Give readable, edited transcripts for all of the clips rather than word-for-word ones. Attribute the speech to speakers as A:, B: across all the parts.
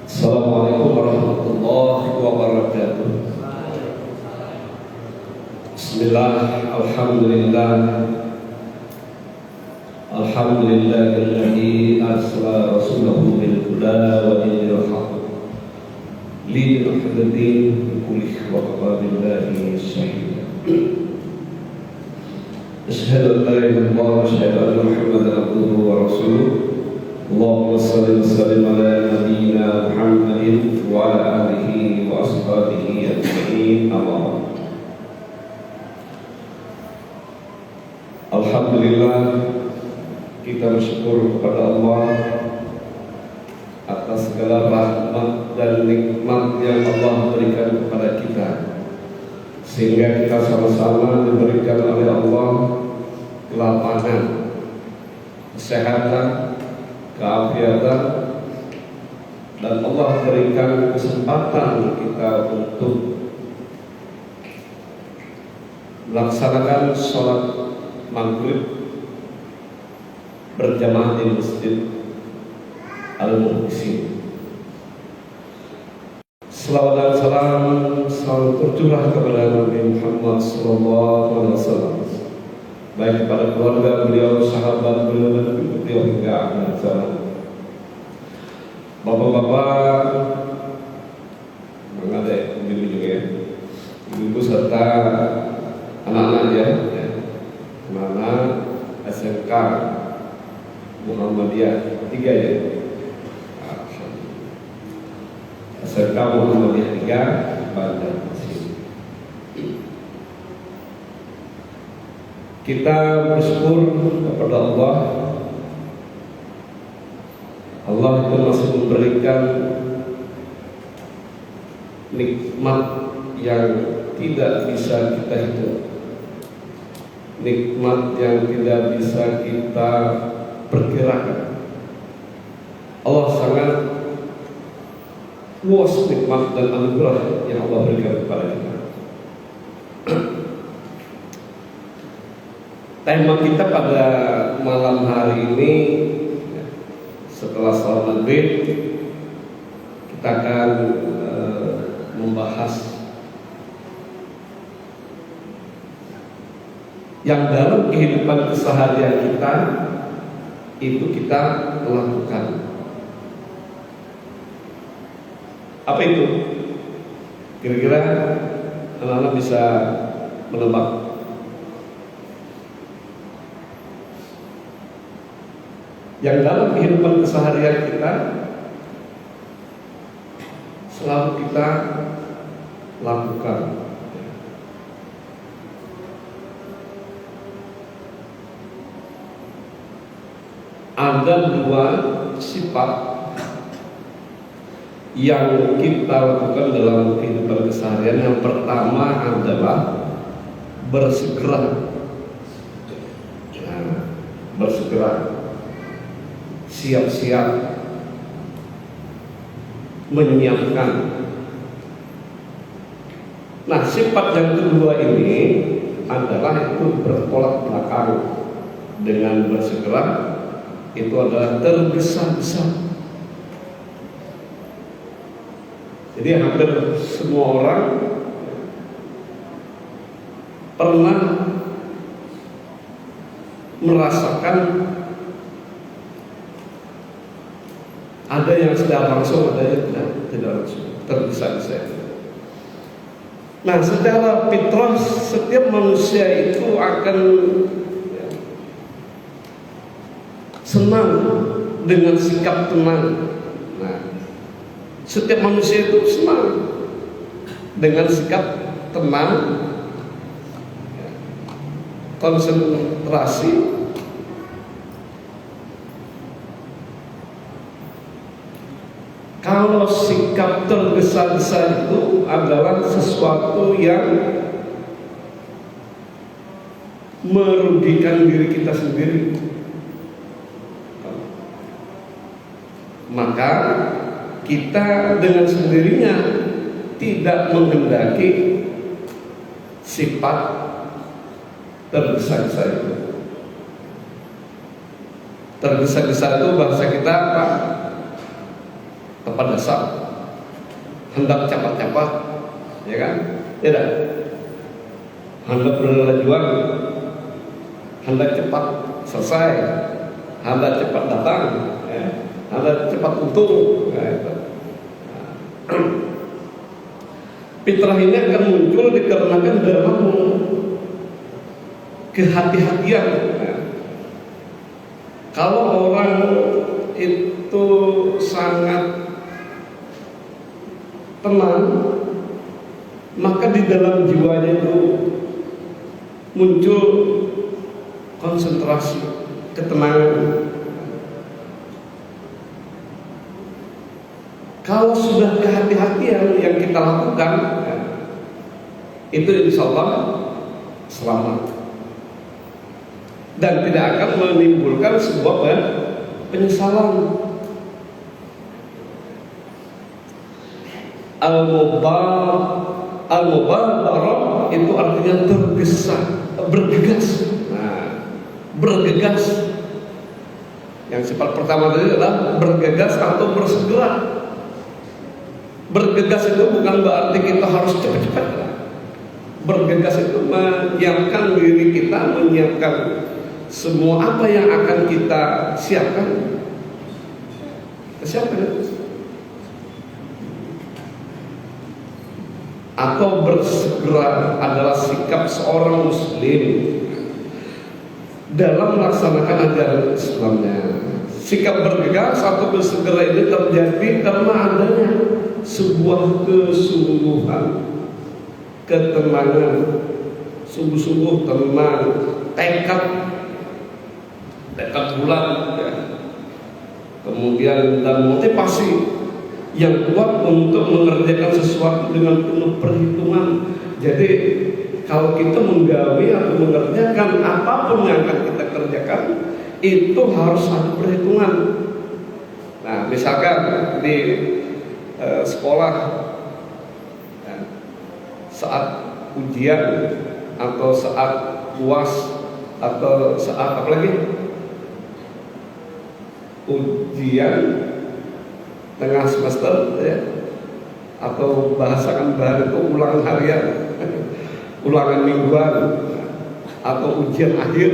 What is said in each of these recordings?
A: Assalamualaikum warahmatullahi wabarakatuh. Bismillah, alhamdulillah. Alhamdulillahilladzi arsala rasulahu bil huda wa dinil haqq liyuhyiddin bi kulli wa kafa billahi shahida. Asyhadu an la ilaha illallah wa asyhadu anna Muhammadan abduhu wa rasuluh. Allahumma shalli wa sallim ala nabiyyina Muhammadin wa ala alihi wa ashabihi ajma'in. Amma alhamdulillah, kita bersyukur kepada Allah atas segala rahmat dan nikmat yang Allah berikan kepada kita, sehingga kita sama-sama diberikan oleh Allah kelapangan, kesehatan, keafiatan, dan Allah berikan kesempatan kita untuk melaksanakan sholat maghrib berjamaah di Masjid Al-Muhsin. Selawat dan salam selalu tercurah kepada Nabi Muhammad SAW, baik kepada keluarga beliau, sahabat beliau, dan beliau hingga akhir zaman. Bapak-bapak, mengadek ibu juga ya, ibu serta anak-anaknya, anak-anak SMK Muhammadiyah 3 ya, SMK Muhammadiyah 3 Banjarmasin. Kita bersyukur kepada Allah. Allah itu masih memberikan nikmat yang tidak bisa kita hitung, nikmat yang tidak bisa kita perkirakan. Allah sangat luas nikmat dan anugerah yang Allah berikan kepada kita. Tema kita pada malam hari ini, setelah salat maghrib, kita akan membahas yang dalam kehidupan keseharian kita itu kita lakukan. Apa itu? Kira-kira anak-anak bisa menebak? Yang dalam kehidupan keseharian kita selalu kita lakukan. Ada 2 sifat yang kita lakukan dalam kehidupan keseharian. Yang pertama adalah bersegera. Bersegera, siap-siap, menyiapkan. Nah, sifat yang kedua ini adalah itu bertolak belakang dengan bersegera. Itu adalah tergesa-gesa. Jadi hampir semua orang pernah merasakan ada yang secara langsung, ada yang tidak langsung, tergesa-gesa. Nah, secara fitrah setiap manusia itu akan senang dengan sikap tenang. Nah, setiap manusia itu senang dengan sikap tenang, konsentrasi. Kalau sikap tergesa-gesa itu adalah sesuatu yang merugikan diri kita sendiri, maka kita dengan sendirinya tidak menghendaki sifat tergesa-gesa itu. Tergesa-gesa itu bahasa kita apa? tempat dasar, hendak cepat-cepat, ya kan? Tidak. Hendak berjuang, hendak cepat selesai, hendak cepat datang, ya. Hendak cepat untung. Ya, itu. Fitrah ini akan muncul dikarenakan dalam kehati-hatian. Ya. Kalau orang itu sangat tenang, maka di dalam jiwanya itu muncul konsentrasi, ketenangan. Kalau sudah kehati-hatian yang kita lakukan, itu insya Allah selamat dan tidak akan menimbulkan sebuah penyesalan. Al-mubadarah itu artinya tergesa, bergegas. Nah, bergegas. Yang sifat pertama tadi adalah bergegas atau bersegera. Bergegas itu bukan berarti kita harus cepat-cepat. Bergegas itu menyiapkan diri kita, menyiapkan semua apa yang akan kita siapkan. Siapkan. Atau bersegera adalah sikap seorang muslim dalam melaksanakan ajaran Islamnya. Sikap bergegas atau bersegera ini terjadi karena adanya sebuah kesungguhan, ketenangan, sungguh-sungguh tenang, tekad bulat, ya. Kemudian dan motivasi yang kuat untuk mengerjakan sesuatu dengan penuh perhitungan. Jadi kalau kita menggawi atau mengerjakan apapun yang akan kita kerjakan, itu harus ada perhitungan. Nah, misalkan di sekolah, ya, saat ujian atau saat UAS atau saat apa lagi? Ujian tengah semester, ya, atau bahasakan bahan itu ulangan harian, ulangan mingguan, atau ujian akhir.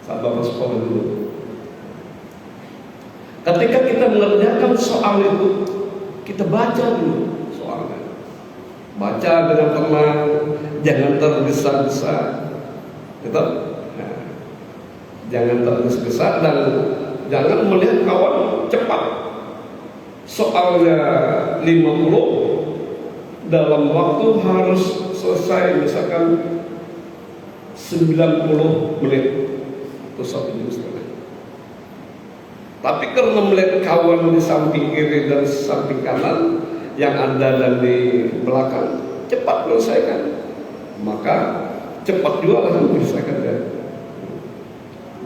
A: Sabar sekolah dulu. Ketika kita mengerjakan soal itu, kita baca dulu soalnya. Baca dengan tenang, jangan tergesa-gesa, gitu. Nah, jangan tergesa-gesa dan jangan melihat kawan cepat. Soalnya 50 dalam waktu harus selesai, misalkan 90 menit atau 1 jam. Tapi karena melihat kawan di samping kiri dan samping kanan yang ada dan di belakang cepat menyelesaikan, maka cepat juga akan menyelesaikan.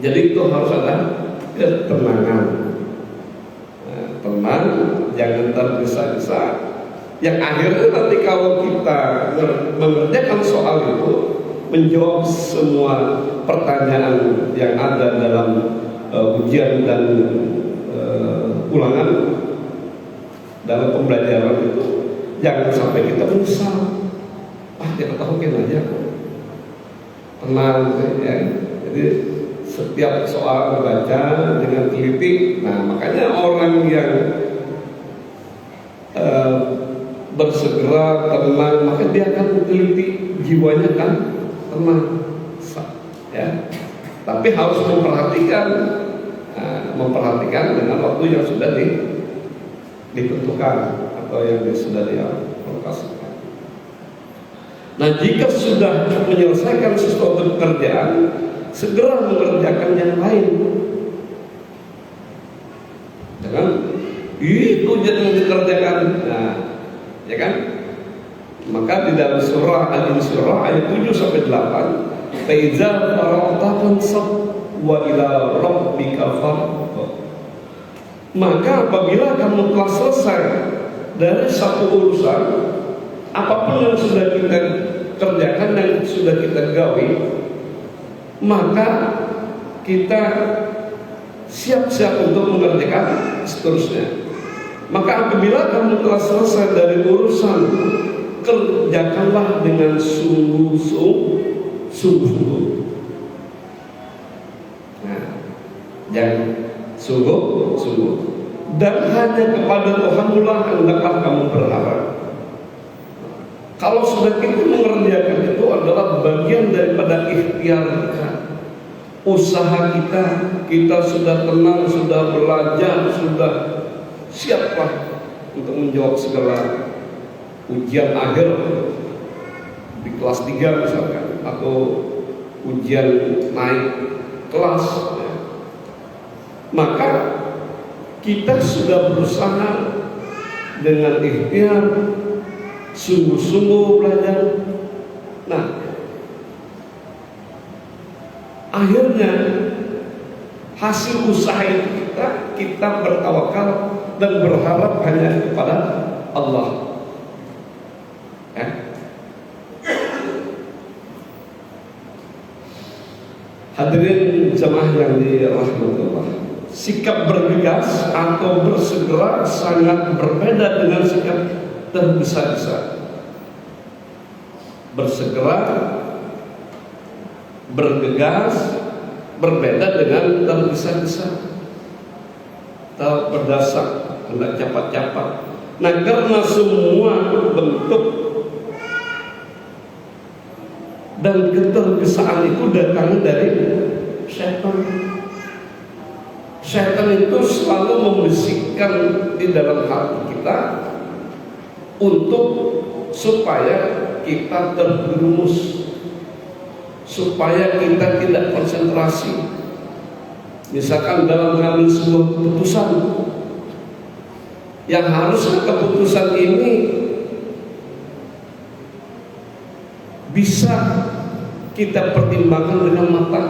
A: Jadi itu harus ada ketenangan, tenang, jangan tergesa-gesa. Yang akhirnya nanti kalau kita mengerjakan soal itu, menjawab semua pertanyaan yang ada dalam ujian dan ulangan dalam pembelajaran itu, jangan sampai kita menyesal. Kita tahukin aja kok, tenang, ya. Jadi setiap soal dibaca dengan teliti. Nah, makanya orang yang bersegera, tenang, maka dia akan teliti, jiwanya kan tenang, ya. Tapi harus memperhatikan dengan waktu yang sudah ditentukan atau yang sudah dialokasikan. Nah, jika sudah menyelesaikan sesuatu pekerjaan, segera mengerjakan yang lain. Jangan itu jangan dikerjakan. Nah, ya kan? Maka di dalam surah Al-Insyirah ayat 7 sampai 8, "Faiza faragta fansab wa ila rabbika farghab." Maka apabila kamu telah selesai dari satu urusan, apapun yang sudah kita kerjakan dan sudah kita gawi, maka kita siap-siap untuk mengerjakan seterusnya. Maka apabila kamu telah selesai dari urusan, kerjakanlah dengan sungguh-sungguh. Nah, jangan sungguh-sungguh. Dan hanya kepada Tuhanlah hendaklah kamu berharap. Kalau sudah kita mengerjakan itu adalah bagian daripada ikhtiar kita, usaha kita sudah tenang, sudah belajar, sudah siaplah untuk menjawab segala ujian akhir di kelas 3 misalkan, atau ujian naik kelas, ya. Maka kita sudah berusaha dengan ikhtiar, sungguh-sungguh belajar. Nah, akhirnya hasil usaha itu kita bertawakal dan berharap hanya kepada Allah. Ya. Hadirin jemaah yang dirahmati Allah, sikap bergegas atau bersegera sangat berbeda dengan sikap tergesa-gesa. Bersegera, bergegas berbeda dengan tergesa-gesa, berdasar, hendak cepat-cepat. Nah, karena semua bentuk dan ketergesaan itu datang dari syaitan. Syaitan itu selalu membisikkan di dalam hati kita untuk supaya kita terjerumus, supaya kita tidak konsentrasi. Misalkan dalam mengambil sebuah keputusan, yang harusnya keputusan ini bisa kita pertimbangkan dengan matang,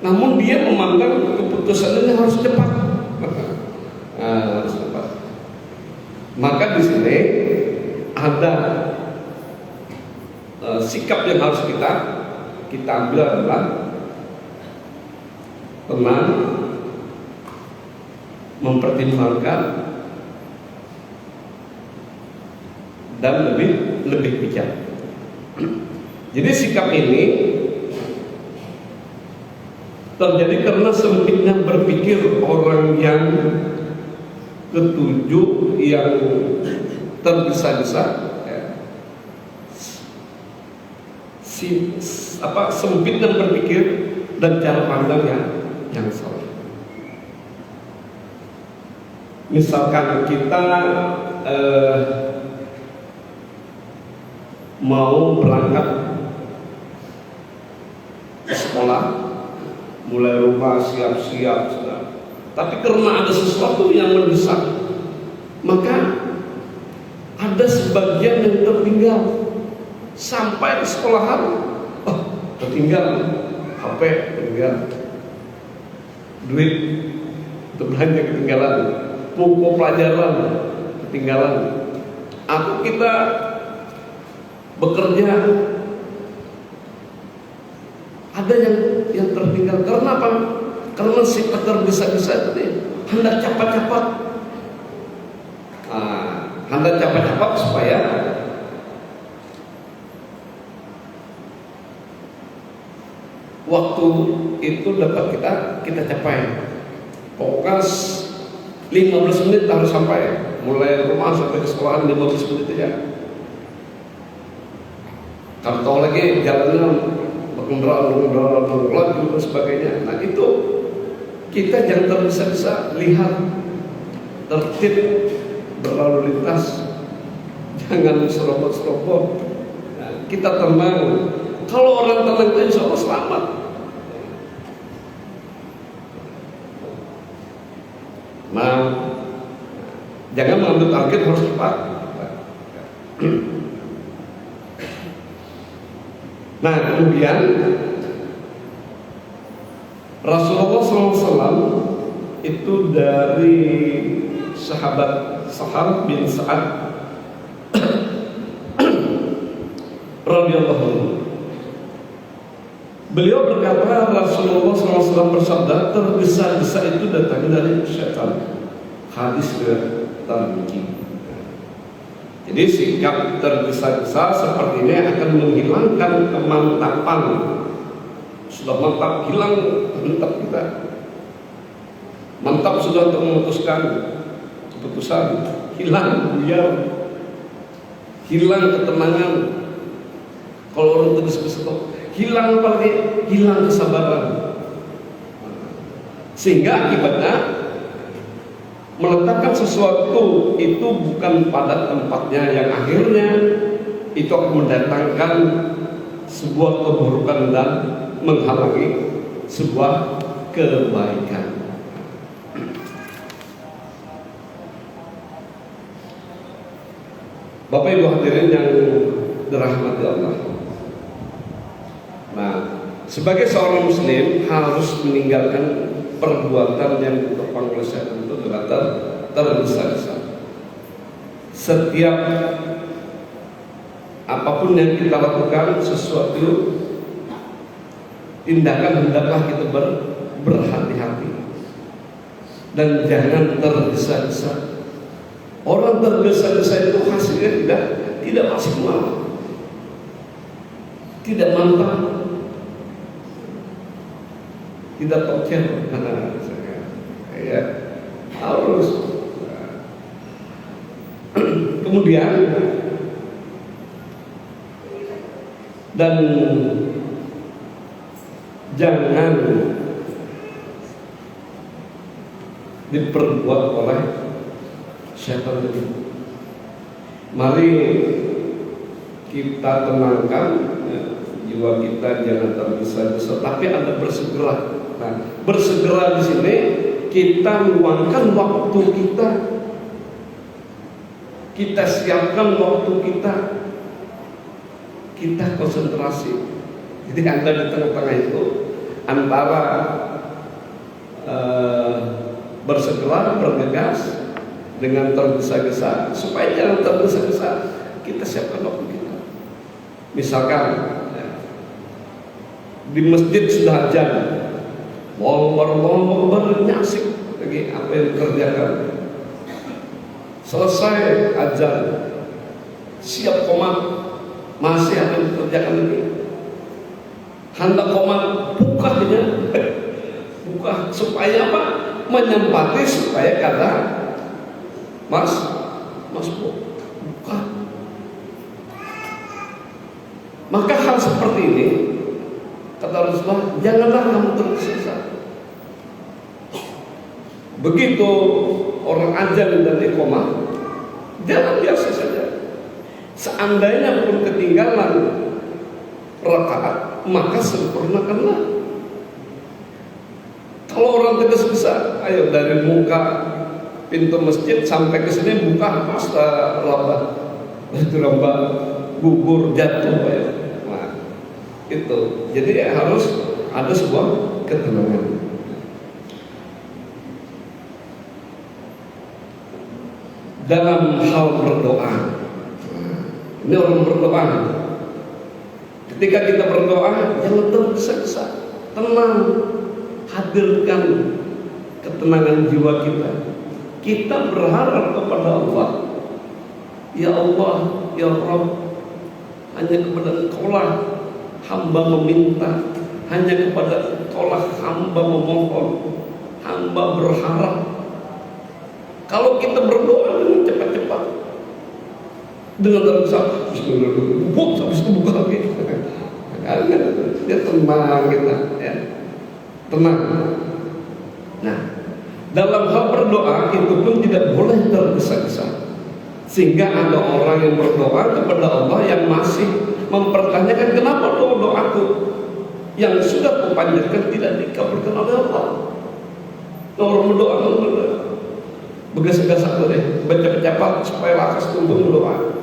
A: namun dia memandang keputusan ini harus cepat. Harus cepat. Maka di sini ada sikap yang harus kita ambil adalah tenang, mempertimbangkan, dan lebih bijak. Jadi sikap ini terjadi karena sempitnya berpikir orang yang ketujuh, yang tergesa-gesa, ya. Sempitnya berpikir dan cara pandang yang salah. Misalkan kita mau berangkat ke sekolah, mulai rumah siap-siap, tapi karena ada sesuatu yang mendesak, maka ada sebagian yang tertinggal. Sampai di sekolahan, tertinggal HP, tertinggal duit untuk belanja, ketinggalan buku pelajaran, ketinggalan. Atau kita bekerja, ada yang tertinggal. Karena apa? Karena sifat tergesa-gesa itu hendak cepat-cepat. Hendak cepat-cepat supaya waktu itu dapat kita capai. Pokoknya 15 menit harus sampai, mulai rumah sampai ke sekolahan 15 menit aja. Kalau tahu lagi jalannya berkendaraan dan sebagainya. Nah, itu kita jangan tergesa-gesa, lihat tertib berlalu lintas, jangan serobot-serobot. Nah, kita tenang. Kalau orang tenang itu insya Allah selamat. Nah, jangan mengambil target harus cepat. Nah, kemudian Rasulullah SAW itu dari sahabat Sahal bin Sa'ad radhiyallahu anhu, Beliau berkata, Rasulullah SAW bersabda, tergesa-gesa itu datang dari syaitan. Hadisnya Tirmidzi. Jadi sikap tergesa-gesa seperti ini akan menghilangkan kemantapan. Sudah mantap, hilang mantap kita. Mantap sudah untuk memutuskan keputusan, hilang buyar, hilang ketenangan. Kalau orang tergesa-gesa, hilang apa lagi? Hilang kesabaran. Sehingga akibatnya meletakkan sesuatu itu bukan pada tempatnya, yang akhirnya itu akan mendatangkan sebuah keburukan dan menghalangi sebuah kebaikan. Bapak Ibu hadirin yang dirahmati Allah. Nah, sebagai seorang muslim harus meninggalkan perbuatan yang ditopang oleh syaitan itu dengan tergesa-gesa. Setiap apapun yang kita lakukan, sesuatu tindakan hendaklah kita berhati-hati dan jangan tergesa-gesa. Orang tergesa-gesa itu hasilnya tidak maksimal, tidak mantap, tidak token. Ya, harus. Kemudian dan jangan diperbuat oleh syaitan itu. Mari kita tenangkan jiwa kita, jangan tergesa-gesa, tapi ada bersegera. Nah, bersegera di sini kita meluangkan waktu kita, kita siapkan waktu kita, kita konsentrasi. Jadi Anda di tengah-tengah itu antara bersegera, bergegas dengan tergesa-gesa, supaya jangan tergesa-gesa, kita siapkan waktu kita. Misalkan di masjid sudah azan, Allahu asik lagi apa yang dikerjakan. Selesai azan, siap komat, masih apa yang dikerjakan lagi. Hendak komat, buka supaya apa? Menyempati supaya kata Mas buka. Maka hal seperti ini kata Rasulullah, janganlah kamu tergesa-gesa. Begitu orang azan dan iqamah, jangan biasa saja. Seandainya pun ketinggalan rakaat, maka sempurnakanlah. Kalau orang tergesa-gesa, ayo dari muka pintu masjid sampai ke sini buka, pasta lambat, itu lambat, gugur, jatuh, ya. Nah, itu. Jadi harus ada sebuah ketenangan. Dalam hal berdoa, ini orang berdoa. Ketika kita berdoa, jangan tergesa-gesa, tenang, hadirkan ketenangan jiwa kita. Kita berharap kepada Allah, ya Allah, ya Rabb, hanya kepada Engkaulah hamba meminta, hanya kepada Engkaulah hamba memohon, hamba berharap. Kalau kita berdoa dengan cepat-cepat, dengan tergesa, Bismillah, habis itu buka lagi. Dia tenang kita, ya. Tenang. Nah, dalam hal berdoa itu pun tidak boleh tergesa-gesa. Sehingga ada orang yang berdoa kepada Allah yang masih mempertanyakan, kenapa doaku yang sudah kupanjatkan tidak dikabulkan oleh Allah. Orang berdoa begas-begas satu deh, baca-baca supaya lakas tumbuh berdoa.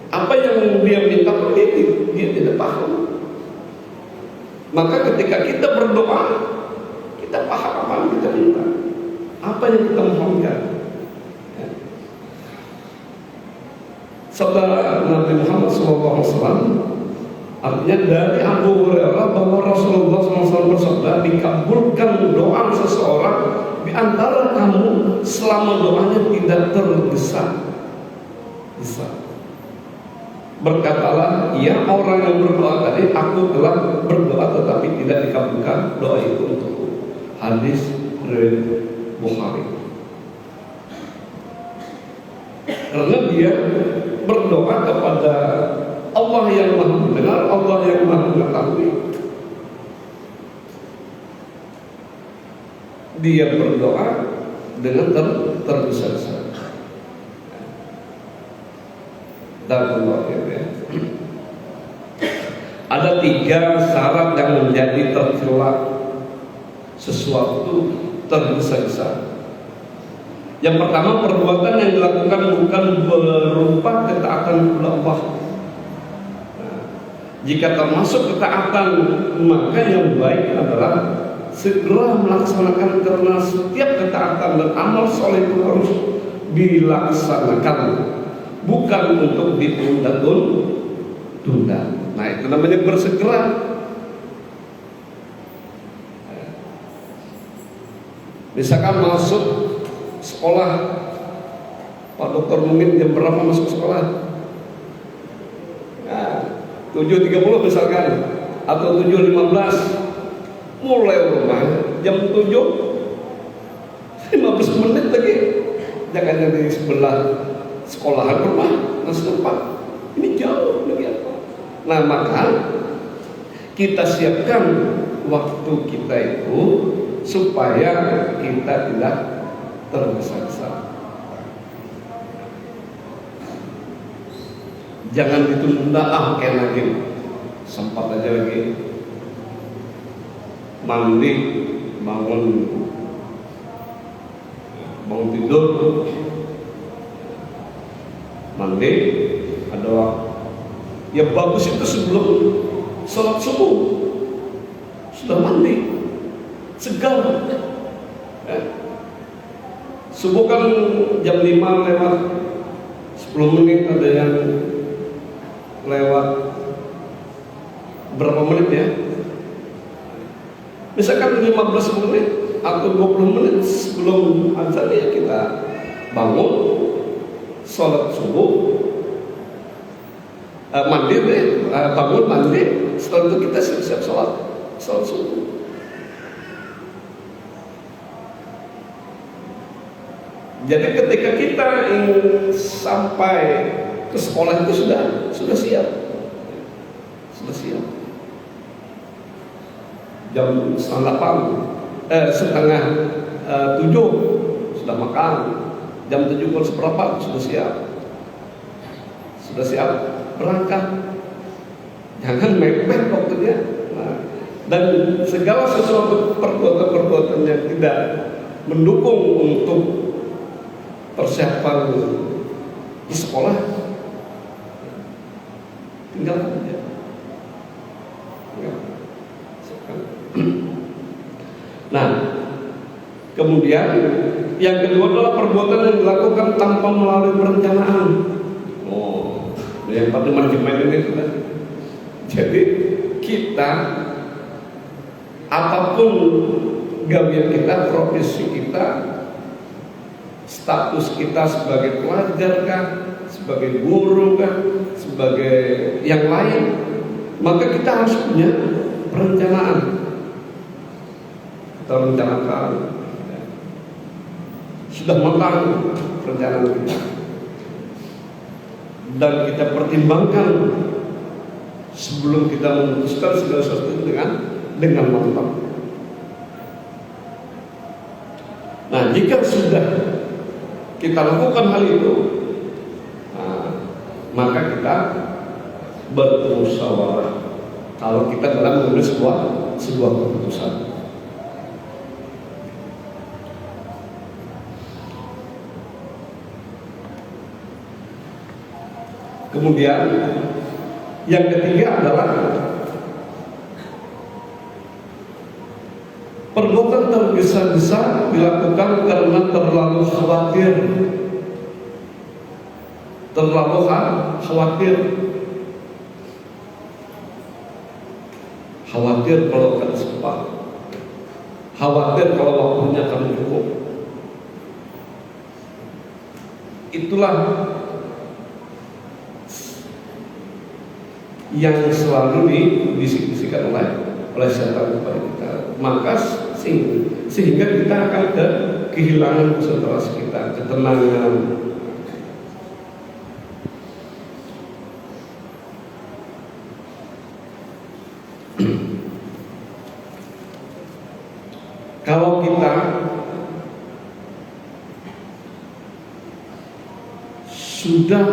A: Apa yang dia minta dia tidak paham. Maka ketika kita berdoa, kita paham apa yang kita minta, apa yang kita mohonkan. Sabda Nabi Muhammad SAW, Artinya dari Abu Hurairah bahwa Rasulullah SAW bersabda, dikabulkan doa seseorang di antara kamu selama doanya tidak tergesa-gesa. Berkatalah, ya orang yang berdoa tadi, aku telah berdoa tetapi tidak dikabulkan doa itu untukku. Hadis riwayat Bukhari. Karena dia berdoa kepada Allah yang Maha mendengar, Allah yang Maha mengetahui. Dia berdoa dengan tergesa-gesa. Dan ada 3 syarat yang menjadi tercela sesuatu tergesa-gesa. Yang pertama, perbuatan yang dilakukan bukan berupa ketaatan kepada Allah. Jika termasuk ketaatan, maka yang baik adalah segera melaksanakan, karena setiap ketaatan dan amal soleh itu harus dilaksanakan, bukan untuk ditunda-tunda. Nah, itu namanya bersegera. Misalkan masuk sekolah, Pak Dokter mungkin jam berapa masuk sekolah? 7.30 misalkan, atau 7.15, mulai rumah jam 7:15 menit lagi. Jangan yang di sebelah sekolahan rumah masih tempat, ini jauh lagi apa. Nah, maka kita siapkan waktu kita itu supaya kita tidak tergesa-gesa. Jangan ditunda, enak lagi, sempat aja lagi, mandi, bangun tidur, mandi, ada waktu. Ya bagus itu sebelum sholat subuh sudah mandi, segar. Subuh kan jam 5 lewat 10 menit, ada yang lewat berapa menit ya, misalkan 15 menit atau 20 menit sebelum azan ya kita bangun, sholat subuh, mandi deh, bangun mandi, setelah itu kita siap-siap sholat subuh. Jadi ketika kita ingin sampai ke sekolah itu sudah siap. Jam setengah 7 sudah makan. Jam 7 seperempat sudah siap berangkat. Jangan mepet waktunya. Dan segala sesuatu perbuatan yang tidak mendukung untuk persiapan di sekolah, tinggalkan aja. Nah, kemudian yang kedua adalah perbuatan yang dilakukan tanpa melalui perencanaan. Yang paling manajemen ini sudah. Jadi kita apapun gawean kita, profesi kita, status kita sebagai pelajar kah, sebagai guru kah, sebagai yang lain, maka kita harus punya perencanaan. Kita rencanakan, sudah matang perencanaan kita, dan kita pertimbangkan sebelum kita memutuskan segala sesuatu dengan matang. Nah, jika sudah kita lakukan hal itu, maka kita bermusyawarah kalau kita dalam mengambil sebuah keputusan. Kemudian yang ketiga adalah perbuatan tergesa-gesa dilakukan karena terlalu khawatir. khawatir kalau akan sempat, khawatir kalau waktunya akan cukup. Itulah yang selalu dibisik-bisikkan oleh setan kepada kita. Maka sehingga kita akan kehilangan konsentrasi kita, ketenangan. Kalau kita sudah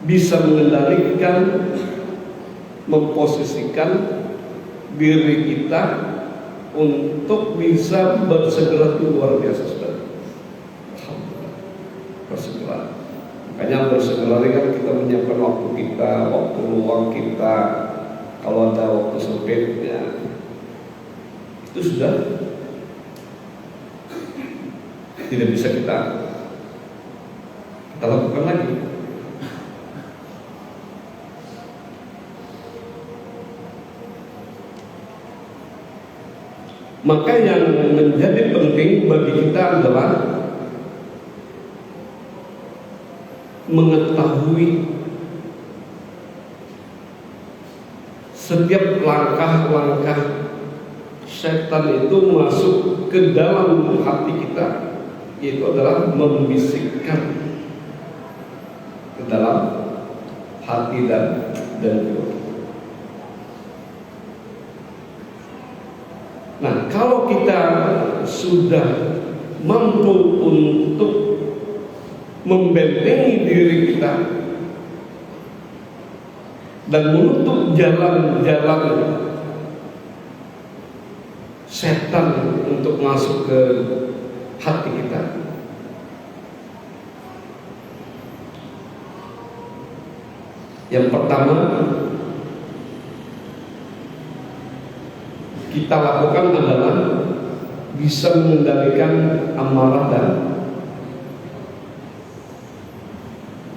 A: bisa mengendalikan, memposisikan diri kita untuk bisa bersegera itu luar biasa sudah. Bersegera. Makanya bersegera ini kan kita menyiapkan waktu kita, waktu luang kita. Kalau ada waktu sempit ya, itu sudah tidak bisa kita lakukan lagi. Maka yang menjadi penting bagi kita adalah mengetahui setiap langkah-langkah setan itu masuk ke dalam hati kita, yaitu adalah membisikkan ke dalam hati dan jiwa. Nah, kalau kita sudah mampu untuk membentengi diri kita dan menutup jalan-jalan setan untuk masuk ke hati kita, yang pertama kita lakukan adalah bisa mengendalikan amarah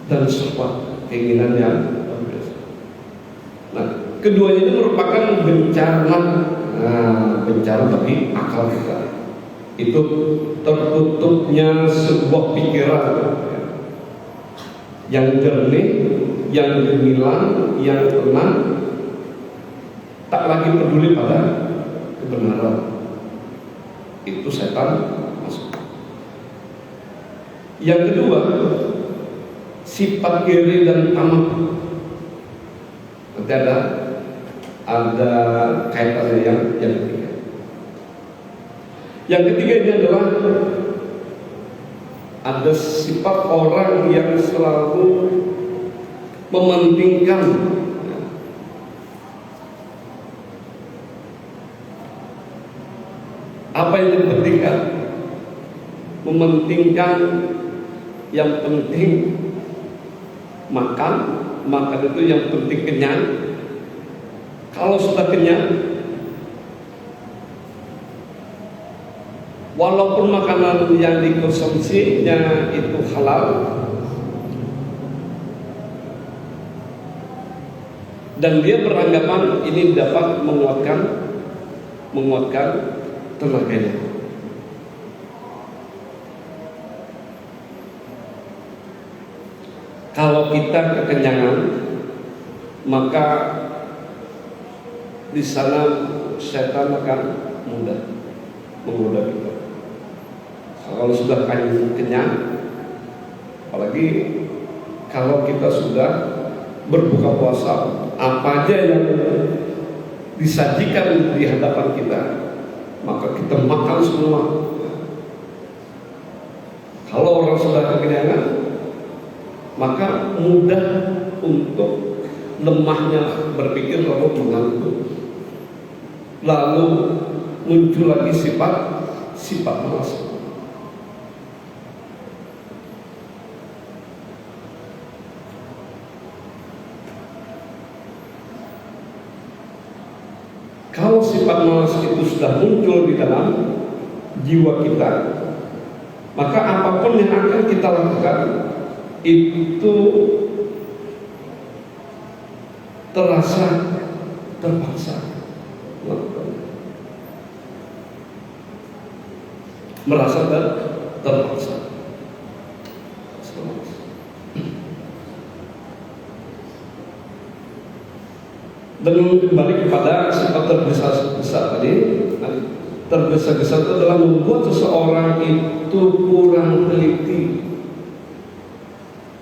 A: dan syahwat, keinginan yang biasa. Nah, keduanya ini merupakan bencana bagi akal kita. Itu tertutupnya sebuah pikiran yang jernih, yang gemilang, yang tenang, tak lagi peduli pada kebenaran. Itu setan masuk. Yang kedua, sifat iri dan tamak. Nanti ada kaitannya yang ketiga. Yang ketiga ini adalah ada sifat orang yang selalu mementingkan apa yang dipentingkan, mementingkan yang penting makan itu yang penting kenyang. Kalau sudah kenyang, walaupun makanan yang dikonsumsinya itu halal dan dia beranggapan ini dapat menguatkan tenaganya. Kalau kita kekenyangan, maka di sana setan akan mudah menggoda kita. Kalau sudah kenyang, apalagi kalau kita sudah berbuka puasa, apa aja yang disajikan di hadapan kita, maka kita makan semua. Kalau orang sudah kekenyangan, maka mudah untuk lemahnya berpikir lalu mengantuk, lalu muncul lagi sifat malas. Kalau sifat malas itu sudah muncul di dalam jiwa kita, maka apapun yang akan kita lakukan itu terasa terpaksa melakukan, merasa terpaksa. Dan kembali kepada sifat tergesa-gesa tadi, tergesa-gesa itu adalah membuat seseorang itu kurang teliti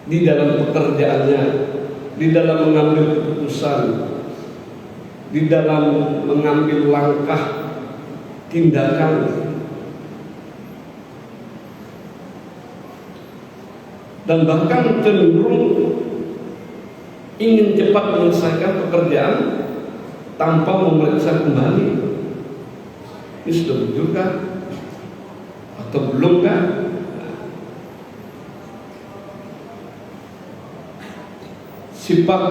A: di dalam pekerjaannya, di dalam mengambil keputusan, di dalam mengambil langkah tindakan, dan bahkan cenderung ingin cepat menyelesaikan pekerjaan tanpa memeriksa kembali, ini sudah betul kah atau belum kah? Sifat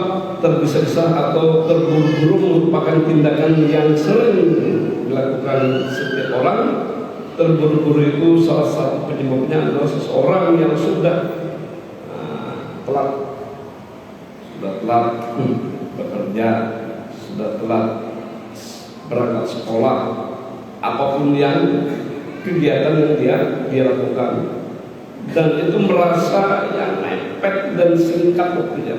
A: tergesa-gesa atau terburu-buru merupakan tindakan yang sering dilakukan setiap orang. Terburu-buru itu salah satu penyebabnya adalah seseorang yang sudah telat bekerja, sudah telat berangkat sekolah, apapun yang kegiatan yang dia lakukan, dan itu merasa yang mepet dan singkat waktunya.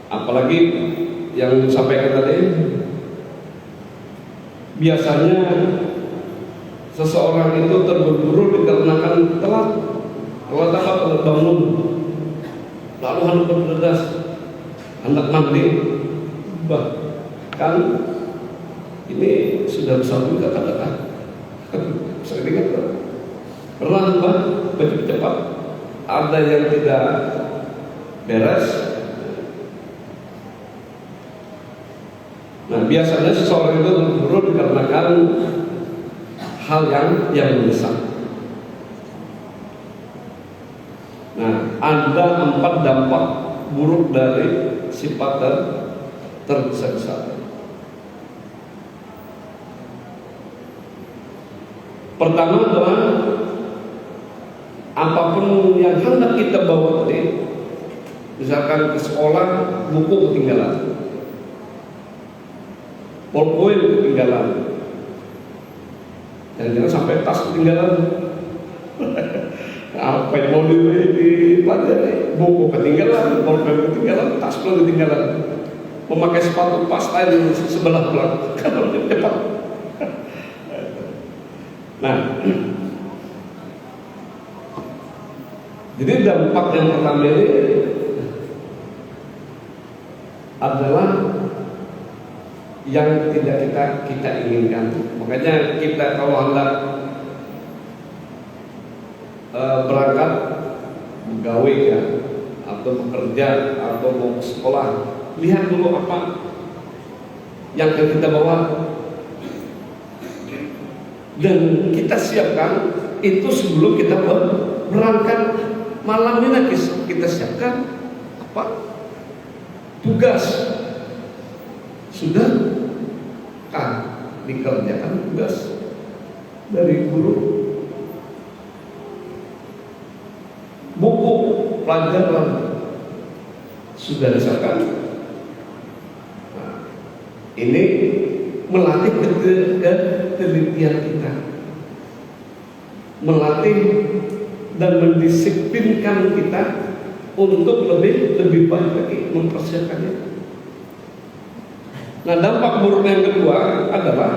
A: Apalagi yang disampaikan tadi, biasanya seseorang itu terburu-buru dikarenakan telat bangun, lalu hendak bergegas, hendak mandi, bahkan ini sudah besar juga katakan. Saya ingat pernah baju cepat, ada yang tidak beres. Nah, biasanya seseorang itu terburu dikarenakan hal yang mendesak. Nah, ada 4 dampak buruk dari sifat tergesa-gesa. Pertama adalah apapun yang hendak kita bawa tadi, misalkan ke sekolah, buku ketinggalan, pulpen ketinggalan, jangan sampai tas ketinggalan. Apa yang mau dipelajari, buku ketinggalan, pulpen ketinggalan, tas pun ketinggalan, memakai sepatu pasta di sebelah belakang kalau di depan. Nah, jadi dampak yang pertama ini adalah yang tidak kita inginkan. Makanya kita kalau hendak berangkat begawe ya, atau bekerja atau mau ke sekolah, lihat dulu apa yang akan kita bawa dan kita siapkan itu sebelum kita berangkat. Malam ini kita siapkan apa tugas, sudah kan dikerjakan tugas dari guru, buku pelajaran sudah disiapkan. Nah, ini melatih ketelitian kita, melatih dan mendisiplinkan kita untuk lebih baik lagi mempersiapkannya. Nah, dampak buruk yang kedua adalah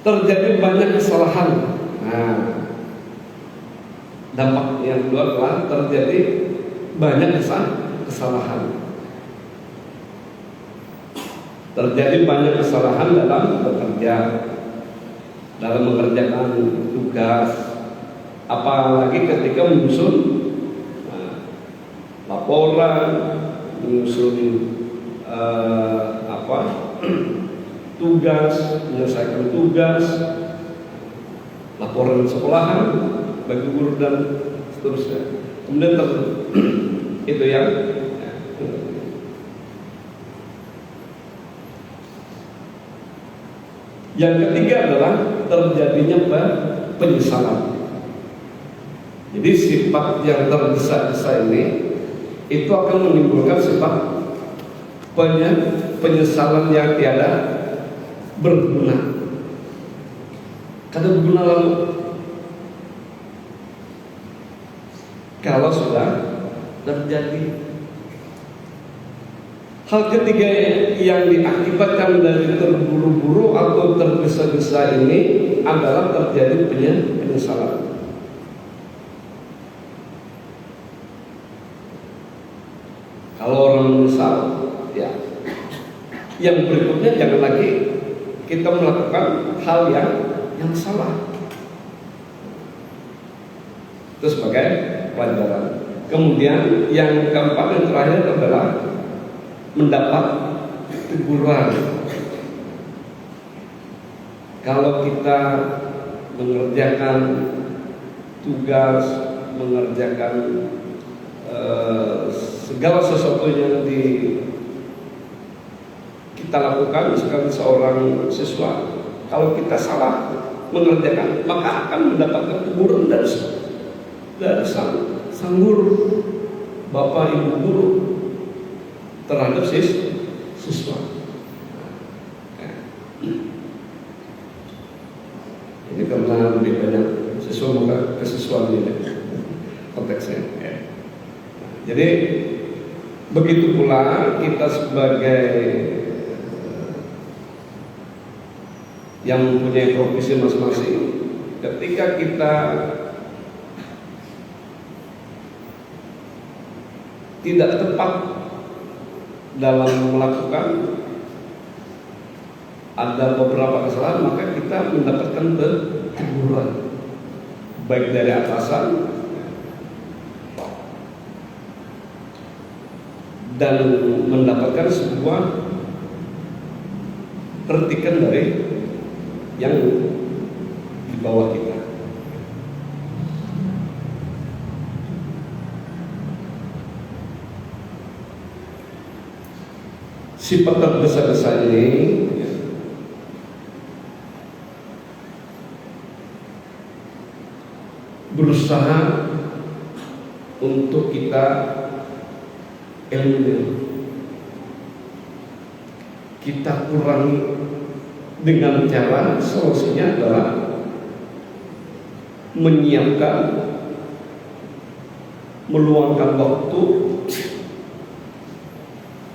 A: terjadi banyak kesalahan. Nah, dampak yang kedua adalah terjadi banyak kesalahan. Terjadi banyak kesalahan dalam bekerja, dalam mengerjakan tugas, apalagi ketika menyusun laporan, menyusun tugas, menyelesaikan tugas, laporan sekolahan bagi guru dan seterusnya. Kemudian itu yang ketiga adalah terjadinya penyesalan. Jadi sifat yang tergesa-gesa ini itu akan menimbulkan sifat penyesalan yang tiada berguna. Kada berguna lalu kalau sudah terjadi. Hal ketiga yang diakibatkan dari terburu-buru atau tergesa-gesa ini adalah terjadi penyesalan. Kalau orang menyesal, ya, yang berikutnya jangan lagi kita melakukan hal yang salah. Itu sebagai pelajaran. Kemudian yang keempat dan terakhir adalah mendapat teguran. Kalau kita mengerjakan tugas, mengerjakan segala sesuatu yang kita lakukan, misalkan seorang siswa, kalau kita salah mengerjakan, maka akan mendapatkan teguran dari sang guru, bapak ibu guru terhadap siswa. Ini karena lebih banyak siswa maka ke siswa ini konteksnya. Jadi begitu pula kita sebagai yang mempunyai profesi masing-masing, ketika kita tidak tepat dalam melakukan ada beberapa kesalahan, maka kita mendapatkan teguran baik dari atasan dan mendapatkan sebuah kritikan dari yang di bawah kita. Sifat tergesa-gesa ini berusaha untuk kita eliminir, kita kurangi dengan cara solusinya adalah menyiapkan, meluangkan waktu,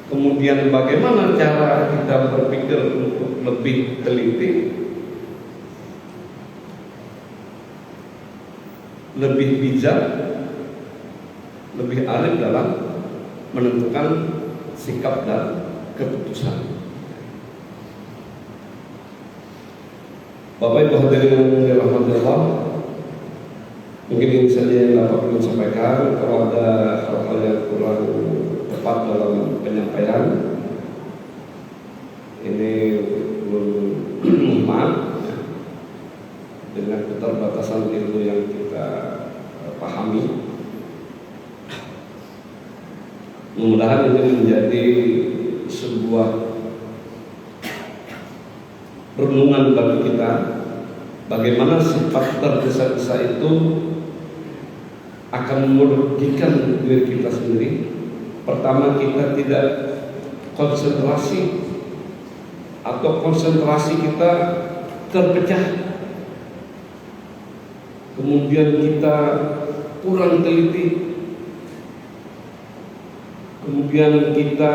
A: kemudian bagaimana cara kita berpikir untuk lebih teliti, lebih bijak, lebih arif dalam menentukan sikap dan keputusan. Bapak Ibu hadirin yang dirahmati Allah, mungkin ini saja yang dapat kami sampaikan. Kalau ada hal-hal yang kurang tepat dalam penyampaian, ini maaf ya, dengan keterbatasan ilmu yang kita pahami. Mudah-mudahan ini menjadi sebuah renungan bagi kita, bagaimana sifat tergesa-gesa itu akan merugikan diri kita sendiri. Pertama, kita tidak konsentrasi atau konsentrasi kita terpecah. Kemudian kita kurang teliti. Kemudian kita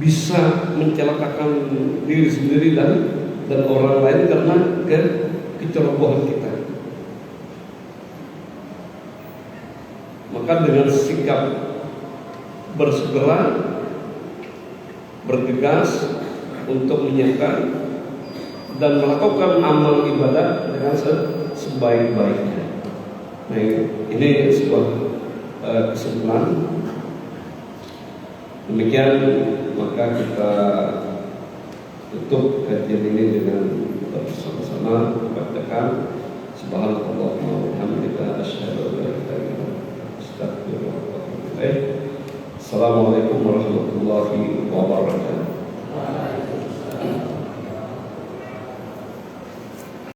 A: bisa mencelakakan diri sendiri dan orang lain karena kecerobohan kita. Maka dengan sikap bersegera, bergegas untuk menyiapkan dan melakukan amal ibadah dengan sebaik-baiknya. Nah, ini sebuah kesimpulan. Demikian maka kita tutup kajian ini dengan bersama-sama membacakan subhanallah wa bihamdika asyhadu an la ilaha illa anta astaghfiruka wa atubu ilaik. Assalamualaikum warahmatullahi wabarakatuh.